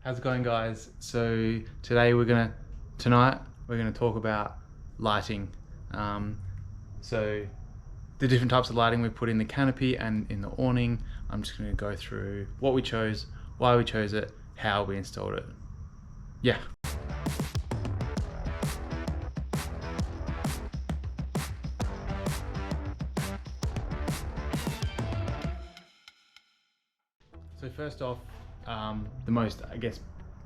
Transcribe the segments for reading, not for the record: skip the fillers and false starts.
How's it going, guys? So tonight we're gonna talk about lighting. So the different types of lighting we put in the canopy and in the awning. I'm just gonna go through what we chose, why we chose it, how we installed it. Yeah. So first off, the most,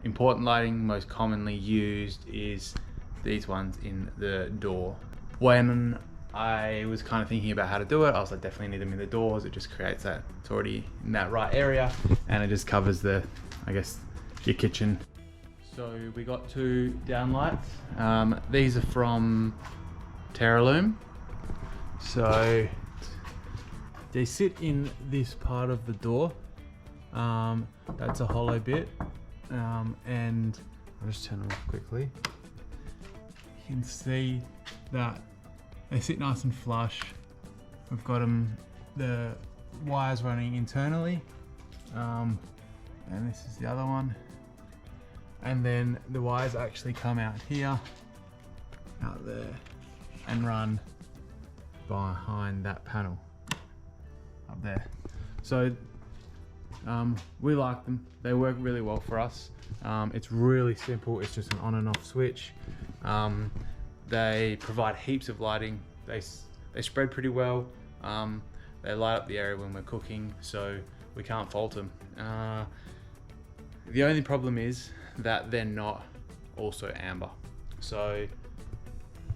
important lighting, most commonly used is these ones in the door. When I was kind of thinking about how to do it, I was like, definitely need them in the doors. It just creates that, it's already in that right area, and it just covers the, your kitchen. So we got two down lights. These are from Terraloom. So they sit in this part of the door. That's a hollow bit, and I'll just turn them off quickly. You can see that they sit nice and flush. We've got the wires running internally, and this is the other one. And then the wires actually come out here, out there, and run behind that panel up there. So we like them. They work really well for us. It's really simple. It's just an on and off switch. They provide heaps of lighting. They spread pretty well. They light up the area when we're cooking, so we can't fault them. The only problem is that they're not also amber. So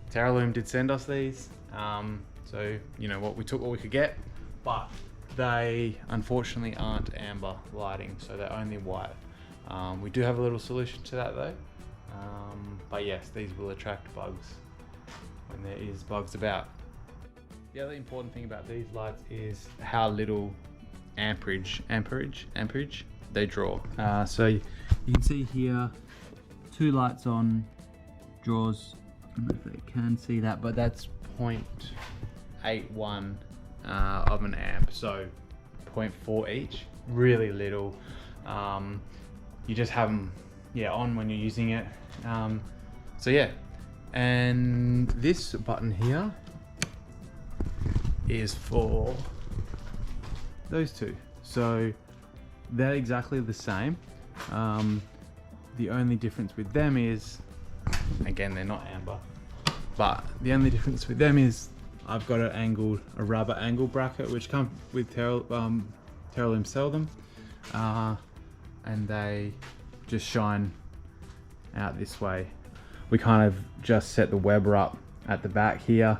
Terraloom did send us these. So you know what, we took what we could get, but they unfortunately aren't amber lighting, so they're only white. We do have a little solution to that though. But yes, these will attract bugs when there is bugs about. The other important thing about these lights is how little amperage they draw. So you can see here, two lights on, draws, I don't know if they can see that, but that's 0.81 of an amp, so 0.4 each, really little. You just have them on when you're using it. So yeah, and this button here is for those two, so they're exactly the same. The only difference with them is, again, they're not amber, but the only difference with them is I've got a rubber angle bracket, which come with Terraloom sell them, and they just shine out this way. We kind of just set the Weber up at the back here,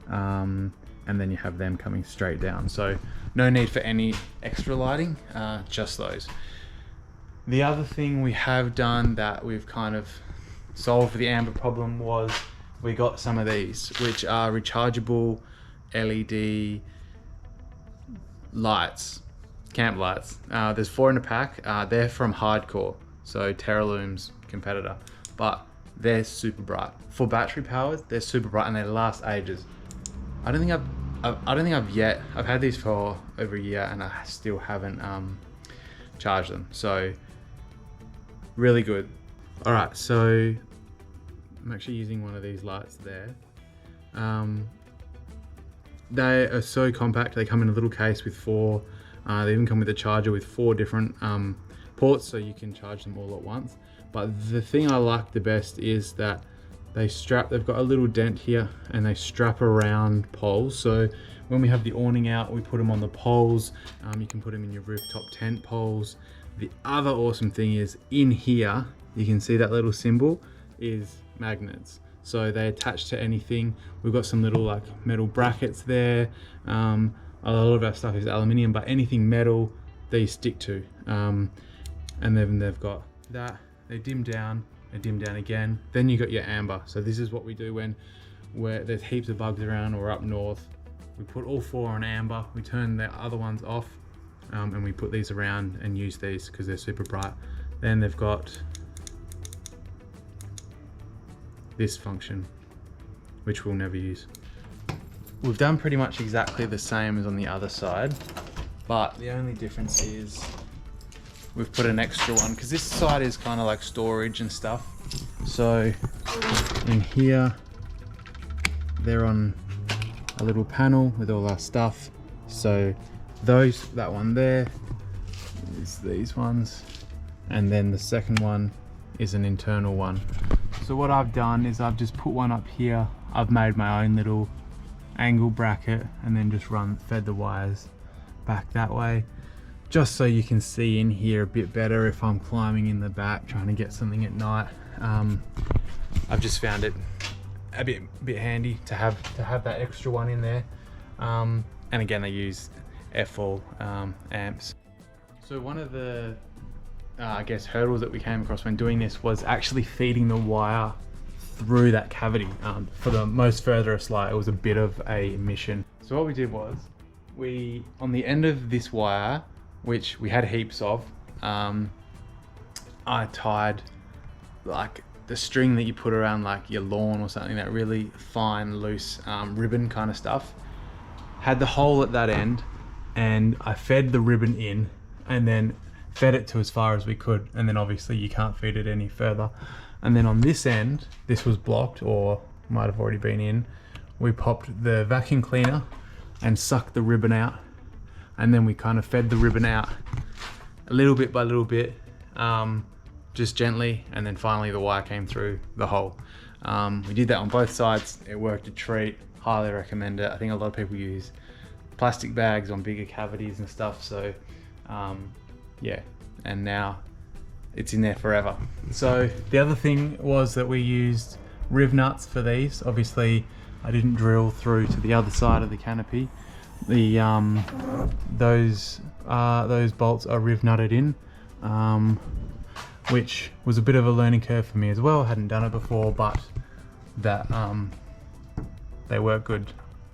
and then you have them coming straight down. So no need for any extra lighting, just those. The other thing we have done that we've kind of solved for the amber problem was we got some of these, which are rechargeable LED lights, camp lights. There's 4 in a pack. They're from Hardcore, so Terraloom's competitor, but they're super bright. For battery powers, they're super bright and they last ages. I don't think I've had these for over a year and I still haven't charged them. So really good. All right, so I'm actually using one of these lights there. They are so compact. They come in a little case with 4. They even come with a charger with 4 different ports, so you can charge them all at once. But the thing I like the best is that they've got a little dent here and they strap around poles. So when we have the awning out, we put them on the poles. You can put them in your rooftop tent poles. The other awesome thing is in here, you can see that little symbol is magnets. So they attach to anything. We've got some little metal brackets there. A lot of our stuff is aluminium, but anything metal they stick to. And then they've got that. They dim down again. Then you got your amber. So this is what we do when there's heaps of bugs around or up north. We put all 4 on amber. We turn the other ones off, and we put these around and use these because they're super bright. Then they've got this function, which we'll never use. We've done pretty much exactly the same as on the other side, but the only difference is we've put an extra one because this side is kind of like storage and stuff. So in here, they're on a little panel with all our stuff. So that one there is these ones, and then the second one is an internal one. So what I've done is I've just put one up here. I've made my own little angle bracket and then just fed the wires back that way, just so you can see in here a bit better if I'm climbing in the back trying to get something at night. I've just found it a bit handy to have that extra one in there. And again, I use F-all amps. So one of the I guess hurdles that we came across when doing this was actually feeding the wire through that cavity. For the most furthest light, it was a bit of a mission. So what we did was, on the end of this wire, which we had heaps of, I tied like the string that you put around like your lawn or something, that really fine, loose ribbon kind of stuff. Had the hole at that end, and I fed the ribbon in, and then fed it to as far as we could, and then obviously you can't feed it any further. And then on this end, this was blocked or might have already been in, we popped the vacuum cleaner and sucked the ribbon out, and then we kind of fed the ribbon out a little bit by little bit, just gently, and then finally the wire came through the hole. We did that on both sides. It worked a treat. Highly recommend it. I think a lot of people use plastic bags on bigger cavities and stuff, so yeah, and now it's in there forever. So the other thing was that we used riv nuts for these. Obviously I didn't drill through to the other side of the canopy. Those bolts are riv nutted in, which was a bit of a learning curve for me as well. I hadn't done it before, but that they work good.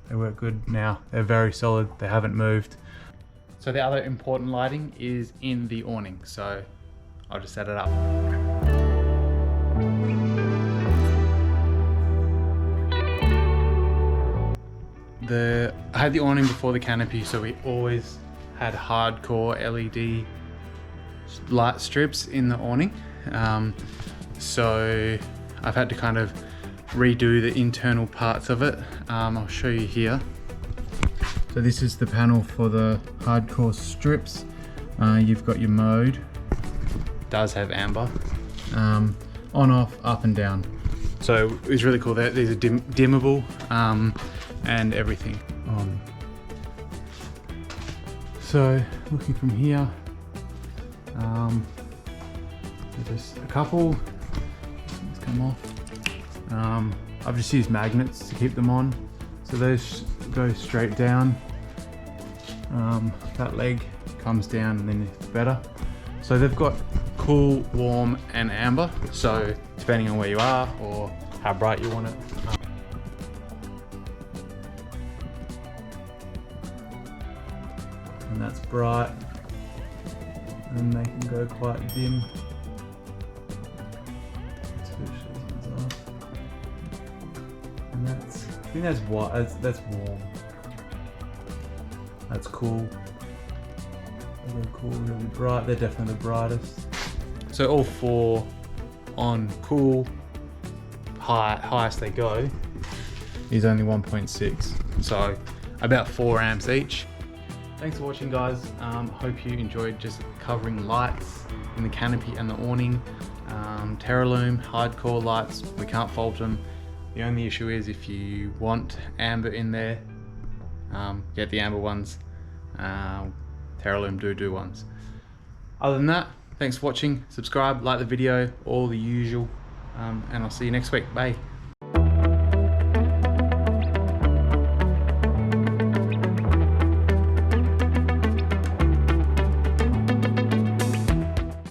They work good now. They're very solid. They haven't moved. So the other important lighting is in the awning. So I'll just set it up. I had the awning before the canopy, so we always had hardcore LED light strips in the awning. So I've had to kind of redo the internal parts of it. I'll show you here. So this is the panel for the hardcore strips. You've got your mode. It does have amber. On, off, up and down. So it's really cool that these are dimmable and everything. So looking from here, just a couple. Let's come off. I've just used magnets to keep them on. So those go straight down. That leg comes down and then it's better. So they've got cool, warm and amber. So depending on where you are or how bright you want it. And that's bright. And they can go quite dim. And I think that's white. That's warm. That's cool. They go cool, really bright. They're definitely the brightest. So all four on cool, highest they go is only 1.6. So about 4 amps each. Thanks for watching, guys. Hope you enjoyed just covering lights in the canopy and the awning. Terralume, hardcore lights, we can't fault them. The only issue is if you want amber in there, get the amber ones. Terralume do ones. Other than that, thanks for watching. Subscribe, like the video, all the usual, and I'll see you next week. Bye.